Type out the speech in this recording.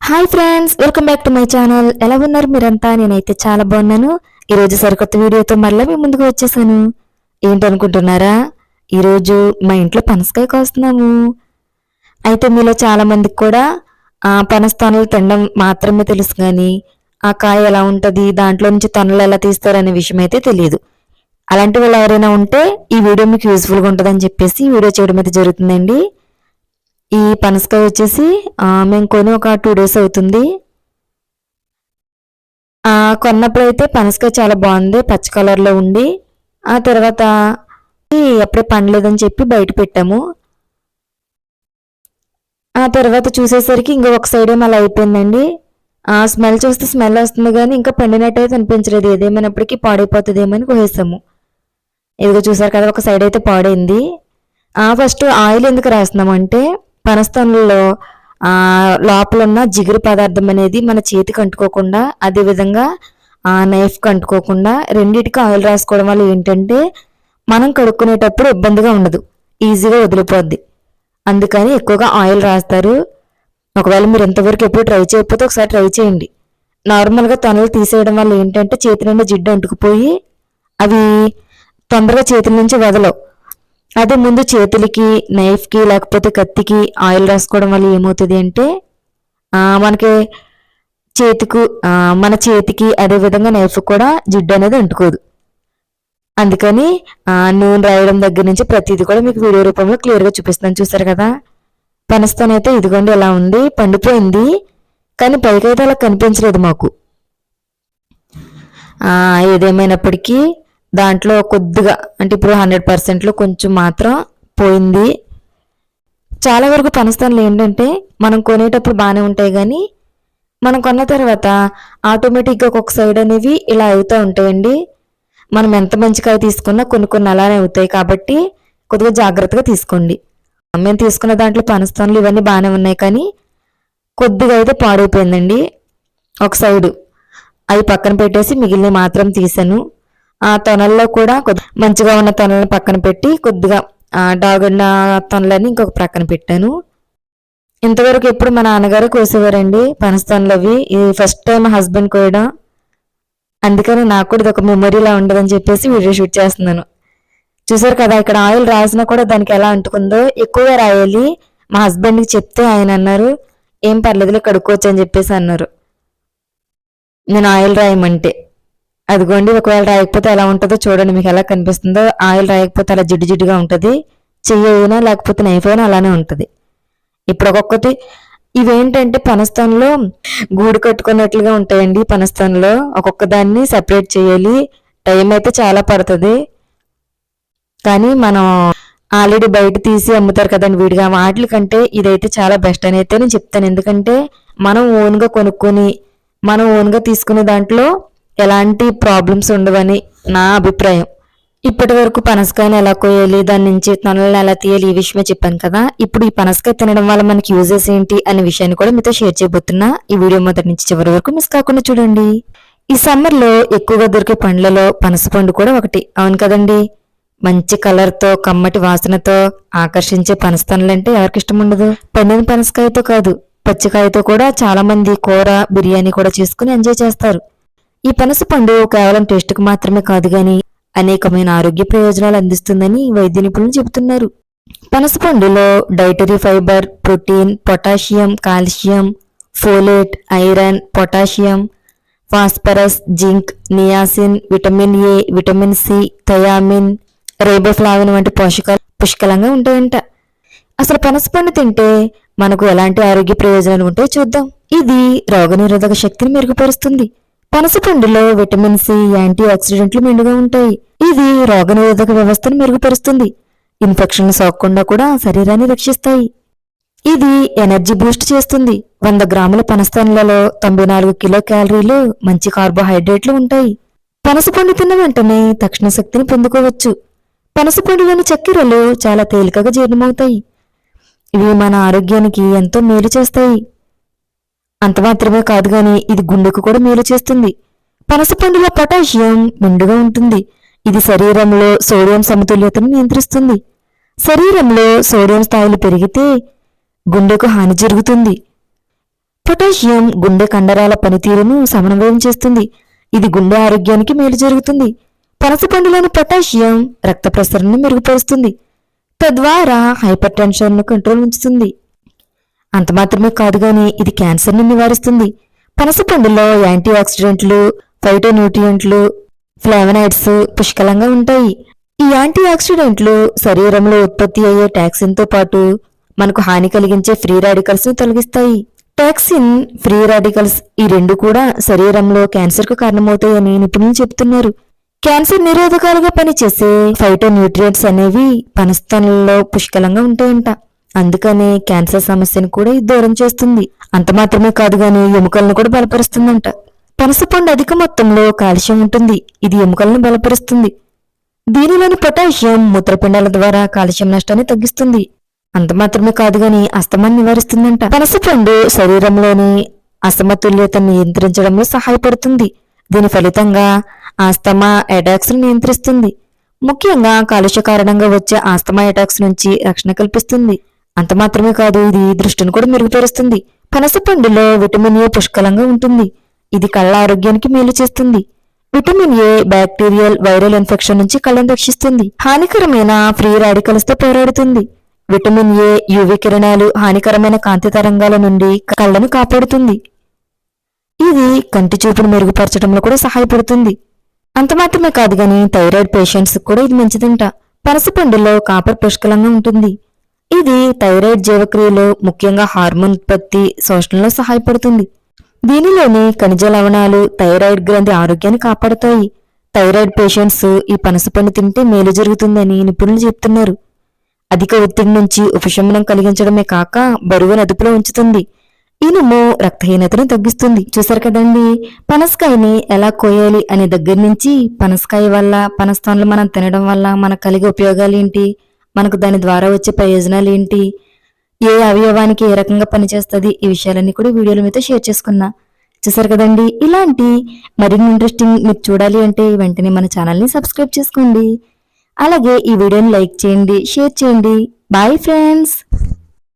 Hi friends, welcome back to my channel. ఎలా ఉన్నారు మీరంతా? నేనైతే చాలా బాగున్నాను. ఈరోజు సరికొత్త వీడియోతో మళ్ళీ మీ ముందుకు వచ్చేసాను. ఏంటనుకుంటున్నారా? ఈరోజు మా ఇంట్లో పనసకాయ కోస్తున్నాము. అయితే మీలో చాలా మందికి కూడా పనస తొనలు తినడం మాత్రమే తెలుసు, కానీ ఆ కాయ ఎలా ఉంటుంది, దాంట్లో నుంచి తొనలు ఎలా తీస్తారు అనే విషయం అయితే తెలియదు. అలాంటి వాళ్ళు ఎవరైనా ఉంటే ఈ వీడియో మీకు యూస్ఫుల్గా ఉంటుందని చెప్పేసి వీడియో చేయడం అయితే జరుగుతుందండి. ఈ పనసకాయ వచ్చేసి మేము కొని ఒక 2 days అవుతుంది. కొన్నప్పుడు అయితే పనసకాయ చాలా బాగుంది, పచ్చ కలర్లో ఉండి. ఆ తర్వాత ఎప్పుడే పండలేదని చెప్పి బయట పెట్టాము. ఆ తర్వాత చూసేసరికి ఇంకొక సైడ్ ఏమో అలా అయిపోయిందండి. స్మెల్ చూస్తే స్మెల్ వస్తుంది, కానీ ఇంకా పండినట్టు అయితే అనిపించలేదు. ఏదేమైనప్పటికీ పాడైపోతుందేమో అని కోసేసాము. ఇదిగో చూసారు కదా, ఒక సైడ్ అయితే పాడైంది. ఫస్ట్ ఆయిల్ ఎందుకు రాస్తున్నామంటే పనస్తోనలో లోపల ఉన్న జిగురు పదార్థం అనేది మన చేతికి అంటుకోకుండా, అదేవిధంగా నైఫ్కి అంటుకోకుండా రెండింటికి ఆయిల్ రాసుకోవడం వల్ల ఏంటంటే మనం కడుక్కునేటప్పుడు ఇబ్బందిగా ఉండదు, ఈజీగా వదిలిపోద్ది. అందుకని ఎక్కువగా ఆయిల్ రాస్తారు. ఒకవేళ మీరు ఎంతవరకు ఎప్పుడు ట్రై చేయకపోతే ఒకసారి ట్రై చేయండి. నార్మల్గా తొనలు తీసేయడం వల్ల ఏంటంటే చేతి నిండా జిడ్డు అంటుకుపోయి అవి తొందరగా చేతుల నుంచి వదలవు. అదే ముందు చేతులకి, నైఫ్కి లేకపోతే కత్తికి ఆయిల్ రాసుకోవడం వల్ల ఏమవుతుంది అంటే మనకి మన చేతికి అదేవిధంగా నైఫ్ కూడా జిడ్డు అనేది అంటుకోదు. అందుకని నూనె రాయడం దగ్గర నుంచి ప్రతిదీ కూడా మీకు వీడియో రూపంలో క్లియర్గా చూపిస్తాను. చూసారు కదా, పనస్తోనైతే ఇదిగోండి ఎలా ఉంది, పండిపోయింది. కానీ పైకైతే అలా కనిపించలేదు మాకు. ఏదేమైనప్పటికీ దాంట్లో కొద్దిగా అంటే ఇప్పుడు 100%లో కొంచెం మాత్రం పోయింది. చాలా వరకు పనస్తోనలు ఏంటంటే మనం కొనేటప్పుడు బాగానే ఉంటాయి, కానీ మనం కొన్న తర్వాత ఆటోమేటిక్గా ఒక్కొక్క సైడ్ అనేవి ఇలా అవుతూ ఉంటాయండి. మనం ఎంత మంచి కాయ తీసుకున్నా కొన్ని అలానే అవుతాయి. కాబట్టి కొద్దిగా జాగ్రత్తగా తీసుకోండి. మేము తీసుకున్న దాంట్లో పనస్తోనలు ఇవన్నీ బాగానే ఉన్నాయి, కానీ కొద్దిగా అయితే పాడైపోయిందండి. ఒక సైడు అవి పక్కన పెట్టేసి మిగిలిన మాత్రం తీసాను. ఆ తొనల్లో కూడా మంచిగా ఉన్న తొనలను పక్కన పెట్టి కొద్దిగా డాగున్న తొనలని ఇంకొక ప్రక్కన పెట్టాను. ఇంతవరకు ఎప్పుడు మా నాన్నగారు కోసేవారండి పనస్తోనలు అవి. ఇది ఫస్ట్ టైం హస్బెండ్ కోయడం. అందుకని నాకు కూడా ఇది ఒక మెమొరీలా ఉండదని చెప్పేసి వీడియో షూట్ చేస్తున్నాను. చూసారు కదా, ఇక్కడ ఆయిల్ రాసినా కూడా దానికి ఎలా అంటుకుందో. ఎక్కువగా రాయాలి. మా హస్బెండ్కి చెప్తే ఆయన అన్నారు, ఏం పర్లేదులే కడుక్కోవచ్చు అని చెప్పేసి అన్నారు. నేను ఆయిల్ రాయమంటే అదిగోండి, ఒకవేళ రాయకపోతే ఎలా ఉంటుందో చూడండి, మీకు ఎలా కనిపిస్తుందో. ఆయిల్ రాయకపోతే అలా జిడ్డు జిడ్డుగా ఉంటుంది. చెయ్యి అయినా లేకపోతే నైఫ్ అయినా అలానే ఉంటుంది. ఇప్పుడు ఒక్కొక్కటి ఇవేంటంటే పనస్తోనలో గూడు కట్టుకున్నట్లుగా ఉంటాయండి. పనస్తోనలో ఒక్కొక్క దాన్ని సెపరేట్ చేయాలి. టైం అయితే చాలా పడుతుంది, కానీ మనం ఆల్రెడీ బయట తీసి అమ్ముతారు కదండి విడిగా, వాటి కంటే ఇదైతే చాలా బెస్ట్ అని అయితే నేను చెప్తాను. ఎందుకంటే మనం ఓన్గా కొనుక్కొని మనం ఓన్గా తీసుకునే దాంట్లో ఎలాంటి ప్రాబ్లమ్స్ ఉండవని నా అభిప్రాయం. ఇప్పటి వరకు పనసకాయని ఎలా కోయాలి, దాని నుంచి తొనలను ఎలా తీయాలి, ఈ విషయమే చెప్పాను కదా. ఇప్పుడు ఈ పనసకాయ తినడం వల్ల మనకి యూజెస్ ఏంటి అనే విషయాన్ని కూడా మీతో షేర్ చేయబోతున్నా. ఈ వీడియో మొదటి నుంచి చివరి వరకు మిస్ కాకుండా చూడండి. ఈ సమ్మర్లో ఎక్కువగా దొరికే పండ్లలో పనస పండు కూడా ఒకటి, అవును కదండి. మంచి కలర్తో కమ్మటి వాసనతో ఆకర్షించే పనసతొనలంటే ఎవరికి ఇష్టం ఉండదు. పండిన పనసకాయతో కాదు, పచ్చికాయతో కూడా చాలా మంది కూర, బిర్యానీ కూడా చేసుకుని ఎంజాయ్ చేస్తారు. ఈ పనస పండు కేవలం టేస్ట్కి మాత్రమే కాదు, కానీ అనేకమైన ఆరోగ్య ప్రయోజనాలు అందిస్తుందని వైద్య నిపుణులు చెబుతున్నారు. పనస పండులో dietary fibre, protein, potassium, calcium, folate, iron, potassium, phosphorus, zinc, niacin, vitamin A, vitamin C, thiamine, riboflavin వంటి పోషకాలు పుష్కలంగా ఉంటాయంట. అసలు పనస పండు తింటే మనకు ఎలాంటి ఆరోగ్య ప్రయోజనాలు ఉంటాయో చూద్దాం. ఇది రోగనిరోధక శక్తిని మెరుగుపరుస్తుంది. పనస పండులో విటమిన్ సి, యాంటీ ఆక్సిడెంట్లు మెండుగా ఉంటాయి. ఇది రోగనిరోధక వ్యవస్థను మెరుగుపరుస్తుంది. ఇన్ఫెక్షన్ సోకకుండా కూడా శరీరాన్ని రక్షిస్తాయి. ఇది ఎనర్జీ బూస్ట్ చేస్తుంది. 100 గ్రాముల పనస్తోనలలో 94 కిలో క్యాలరీలు, మంచి కార్బోహైడ్రేట్లు ఉంటాయి. పనస పండు తిన్న వెంటనే తక్షణ శక్తిని పొందుకోవచ్చు. పనస పండులోని చక్కెరలు చాలా తేలికగా జీర్ణమవుతాయి. ఇవి మన ఆరోగ్యానికి ఎంతో మేలు చేస్తాయి. అంత మాత్రమే కాదు, గాని ఇది గుండెకు కూడా మేలు చేస్తుంది. పనస పండులో పొటాషియం మెండుగా ఉంటుంది. ఇది శరీరంలో సోడియం సమతుల్యతను నియంత్రిస్తుంది. శరీరంలో సోడియం స్థాయిలు పెరిగితే గుండెకు హాని జరుగుతుంది. పొటాషియం గుండె కండరాల పనితీరును సమన్వయం చేస్తుంది. ఇది గుండె ఆరోగ్యానికి మేలు జరుగుతుంది. పనసపండులోని పొటాషియం రక్త ప్రసరణను మెరుగుపరుస్తుంది, తద్వారా హైపర్ టెన్షన్ను కంట్రోల్ ఉంచుతుంది. అంత మాత్రమే కాదు గాని ఇది క్యాన్సర్ను నివారిస్తుంది. పనసపండులో యాంటీ ఆక్సిడెంట్లు, ఫైటోన్యూట్రియంట్లు, ఫ్లావనాయిడ్స్ పుష్కలంగా ఉంటాయి. ఈ యాంటీ ఆక్సిడెంట్లు శరీరంలో ఉత్పత్తి అయ్యే టాక్సిన్తో పాటు మనకు హాని కలిగించే ఫ్రీ రాడికల్స్ ను తొలగిస్తాయి. టాక్సిన్, ఫ్రీ రాడికల్స్ ఈ రెండు కూడా శరీరంలో క్యాన్సర్ కు కారణమవుతాయని నిపుణులు చెబుతున్నారు. క్యాన్సర్ నిరోధకాలుగా పనిచేసే ఫైటోన్యూట్రియంట్స్ అనేవి పనసలలో పుష్కలంగా ఉంటాయంట. అందుకనే క్యాన్సర్ సమస్యను కూడా ఇది దూరం చేస్తుంది. అంత మాత్రమే కాదు గాని ఎముకలను కూడా బలపరుస్తుందంట. పనసపండు అధిక మొత్తంలో కాల్షియం ఉంటుంది. ఇది ఎముకలను బలపరుస్తుంది. దీనిలోని పొటాషియం మూత్రపిండాల ద్వారా కాల్షియం నష్టాన్ని తగ్గిస్తుంది. అంత మాత్రమే కాదు గాని అస్తమాన్ని నివారిస్తుందంట. పనసపండు శరీరంలోని అసమతుల్యతను నియంత్రించడంలో సహాయపడుతుంది. దీని ఫలితంగా ఆస్తమా అటాక్స్ ను నియంత్రిస్తుంది. ముఖ్యంగా కాలుష్య కారణంగా వచ్చే ఆస్తమా అటాక్స్ నుంచి రక్షణ కల్పిస్తుంది. అంత మాత్రమే కాదు, ఇది దృష్టిని కూడా మెరుగుపరుస్తుంది. పనసపండులో విటమిన్ ఏ పుష్కలంగా ఉంటుంది. ఇది కళ్ళ ఆరోగ్యానికి మేలు చేస్తుంది. Vitamin A bacterial, viral infection నుంచి కళ్ళను రక్షిస్తుంది. హానికరమైన ఫ్రీ రాడికల్స్ తో పోరాడుతుంది. విటమిన్ ఏ యువి కిరణాలు హానికరమైన కాంతి తరంగాల నుండి కళ్ళను కాపాడుతుంది. ఇది కంటి చూపును మెరుగుపరచడంలో కూడా సహాయపడుతుంది. అంత మాత్రమే కాదు గాని థైరాయిడ్ పేషెంట్స్ కూడా ఇది మంచిదంట. పనసపండులో కాపర్ పుష్కలంగా ఉంటుంది. ఇది థైరాయిడ్ జీవక్రియలో, ముఖ్యంగా హార్మోన్ ఉత్పత్తి, శోషణలో సహాయపడుతుంది. దీనిలోని ఖనిజ లవణాలు థైరాయిడ్ గ్రంథి ఆరోగ్యాన్ని కాపాడుతాయి. థైరాయిడ్ పేషెంట్స్ ఈ పనసపండు తింటే మేలు జరుగుతుందని నిపుణులు చెప్తున్నారు. అధిక ఒత్తిడి నుంచి ఉపశమనం కలిగించడమే కాక బరువును అదుపులో ఉంచుతుంది. ఇనుము రక్తహీనతను తగ్గిస్తుంది. చూసారు కదండి, పనసకాయని ఎలా కోయాలి అనే దగ్గర నుంచి పనసకాయ వల్ల, పనస్తాన్లు మనం తినడం వల్ల మనకు కలిగే ఉపయోగాలు ఏంటి, మనకు దాని ద్వారా వచ్చే ప్రయోజనాలు ఏంటి, ఏ అవయవానికి ఏ రకంగా పనిచేస్తుంది, ఈ విషయాలన్నీ కూడా వీడియోల మీద షేర్ చేసుకున్నా. చూసారు కదండి, ఇలాంటి మరిన్ని ఇంట్రెస్టింగ్ మీరు చూడాలి అంటే వెంటనే మన ఛానల్ని సబ్స్క్రైబ్ చేసుకోండి. అలాగే ఈ వీడియోని లైక్ చేయండి, షేర్ చేయండి. Bye friends.